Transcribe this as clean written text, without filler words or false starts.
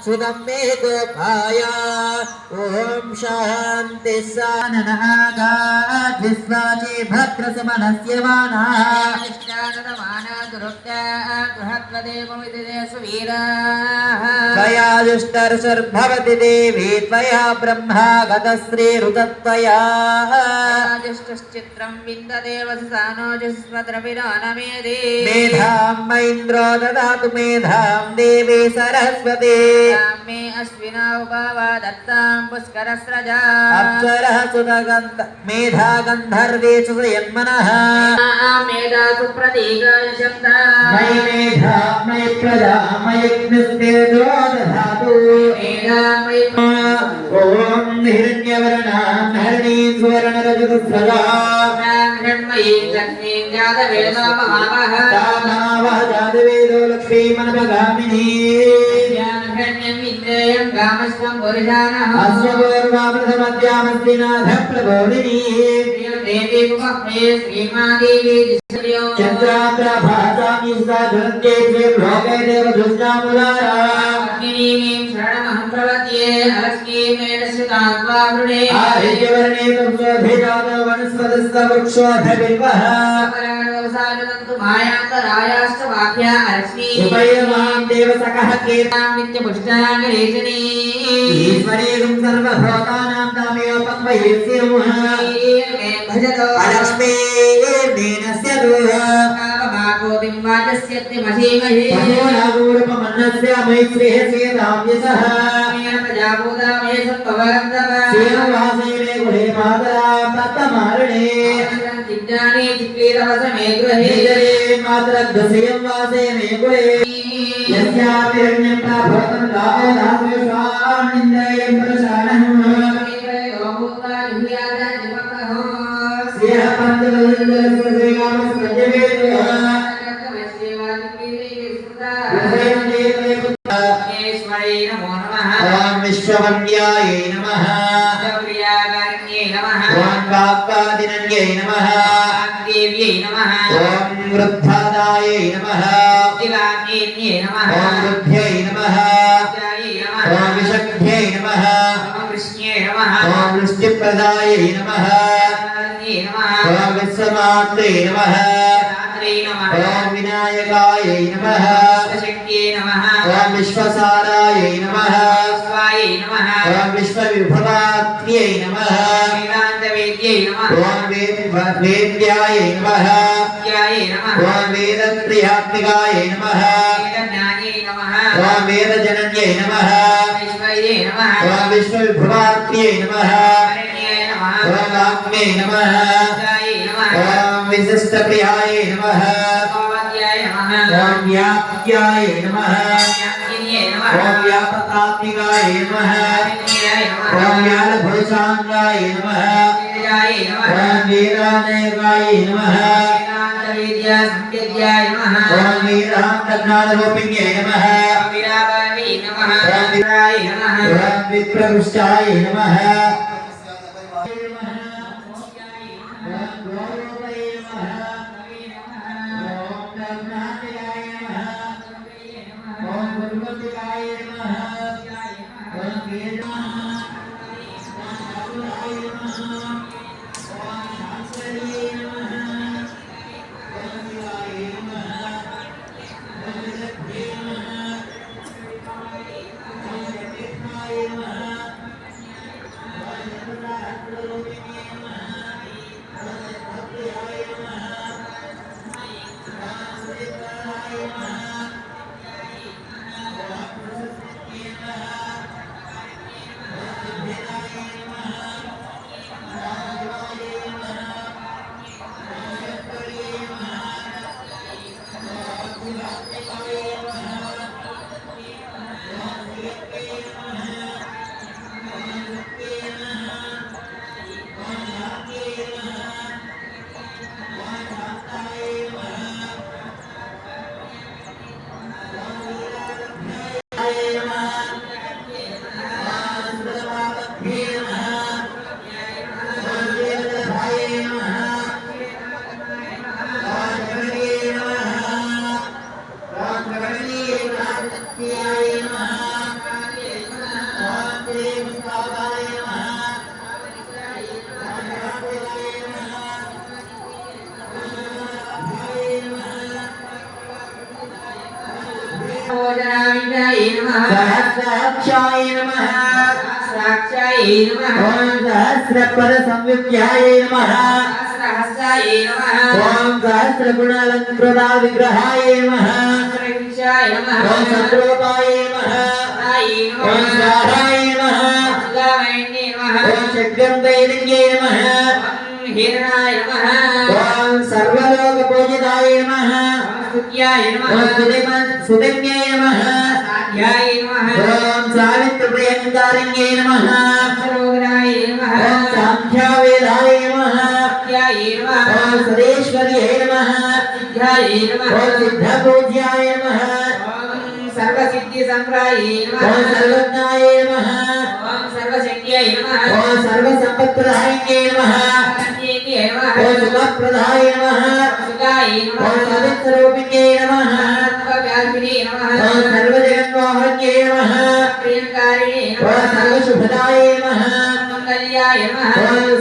सुदं मे गोपाय ओम शांति साननागात् विश्वाचे भद्रसमनस्य मानः त्वया दुष्टर्षर्भवति देवी त्वया ब्रह्मा गतश्रीरुतत्वया दुष्टश्चित्रं विन्दते वससानो जुष्मद्रविरानमेदे मेधां मइन्द्रो ददातु मेधां देवी सरस्वती मे अश्विना उपावा दत्तां पुष्करस्रजा अप्सरः सुतगन्ध मेधा गन्धर्वेषु यन्मनः मेधा सुप्रतीकाय शब्दा मयि मेधा मयि प्रजा मयि निस्तेजो दधातु मेधा मयि ओम हिरण्यवर्णां हरिणीं सुवर्णरजतस्रजा हिरण्मयीं लक्ष्मीं जातवेदो महावः तामावः जातवेदो लक्ष्मीमनपगामिनी हिरण्यमिन्द्रेयं कामस्त्वं पुरुषानः अस्वपूर्वामृतमद्यामस्तिनाथः प्रबोधिनी देवी मुखमे श्रीमादेवी चन्द्राप्रभासामि साधन्ते लोके देवदुष्टामुदारा अग्निनीं शरणमहं प्रपद्ये अलक्ष्मीमेणस्युतात्वावृणे आदित्यवर्णे तंसोऽधिजात वनस्पतिस्तवृक्षोऽधबिल्वः अपराणवसानन्तु मायान्तरायाश्च वाक्या अलक्ष्मी उपयमां देवसखः कीर्तां नित्यपुष्टाङ्गरेजनी ईश्वरेगं सर्वभूतानां तामेव पक्वयेस्यमुः भजतो अलक्ष्मीर्देनस्य दोहा काममाकोऽपिं वाचस्यत्यमधीमहि पशूनागोरुपमन्नस्य मैत्रेयस्य ताम्यसः प्रजाभूतामये सम्भवन्तव सेनवासे मे गुणे मातरा प्रतमारणे चिज्ञाने चित्वीरवसमे गृहे जले मातरग्धसेयं वासे मे गुणे यस्याभिरण्यं प्राभवतं लाभोदास्वेषानिन्दयं प्रशानः स्नेह पञ्चदशेकामस्पञ्चवेदः नमो नमः ओम विश्ववन्द्यायै नमः गौर्यागार्ण्यै नमः ओम काकादिनन्यै नमः देव्यै नमः ओम वृद्धादायै नमः दिवाग्नेन्यै नमः ओम वृद्ध्यै नमः जायै नमः ओम विशक्ध्यै नमः ओम कृष्ण्यै नमः ओम वृष्टिप्रदायै नमः न्यै नमः ओम विश्वमात्रे नमः रात्रै नमः ओम विनायकायै नमः शक्त्यै नमः ओम विश्वसारायै नमः स्वायै नमः ओम विश्वविभवात्र्यै नमः वेदान्तवेद्यै नमः ओम वेद्यायै नमः ज्ञायै नमः ओम वेदप्रियात्मिकायै नमः वेदज्ञान्यै नमः ओम वेदजनन्यै नमः ऐश्वर्यै नमः ओम विश्वविभवात्र्यै नमः वरण्यै नमः ओम आत्मे नमः जायै नमः ओम विशिष्टप्रियायै नमः भगवत्याय नमः ओम व्याप्त्याय नमः ज्ञानिन्यै नमः ओम व्यापकात्मिकाय नमः वरण्याय नमः ओम व्यालभूषाङ्गाय नमः वेदाय नमः ओम वीरानेकाय नमः वेदान्तवेद्या संवेद्याय नमः ओम वीरान्तज्ञानरूपिण्यै नमः वीराभावे नमः वीराय नमः ओम विप्रवृष्टाय नमः Namaha सहस्राङ्गाय नमः सहस्राक्षाय नमः सहस्राक्षाय नमः ओम सहस्रपद संयुक्ताय नमः सहस्रहस्ताय नमः ओम सहस्रगुणालंकृता विग्रहाय नमः सहस्रविंशाय नमः ओम सद्रूपाय नमः ओम स्वाहाय नमः सुदामयन्ये नमः ओम शक्तिर्वैदिन्ये नमः हिरणाय नमः ओम सर्वलोक पूजिताय नमः स्तुत्याय ओम नमः सुदिम्ये नमः साध्याय नमः ओम सावित्रिप्रियङ्कारिण्ये नमः सरोवराय नमः ओम सांख्यावेदाय नमः सत्याय नमः ओम सदेश्वर्ये नमः सिद्धाय नमः ओम सिद्धपूज्याय नमः सर्वसिद्धिसम्प्राय नमः ओम सर्वज्ञाय नमः ओम सर्वशक्त्यै नमः ओम सर्वसम्पत्प्रदायिन्ये नमः सर्वज्ञेये नमः ओम सुखप्रदाय नमः सुखाय ओम नमः सवित्ररूपिण्ये नमः सर्वव्यापिने नमः ओम सर्वजगन्मोहन्ये नमः प्रियङ्कारिणे ओम नमः सर्वशुभदाय नमः मङ्गल्याय नमः ओम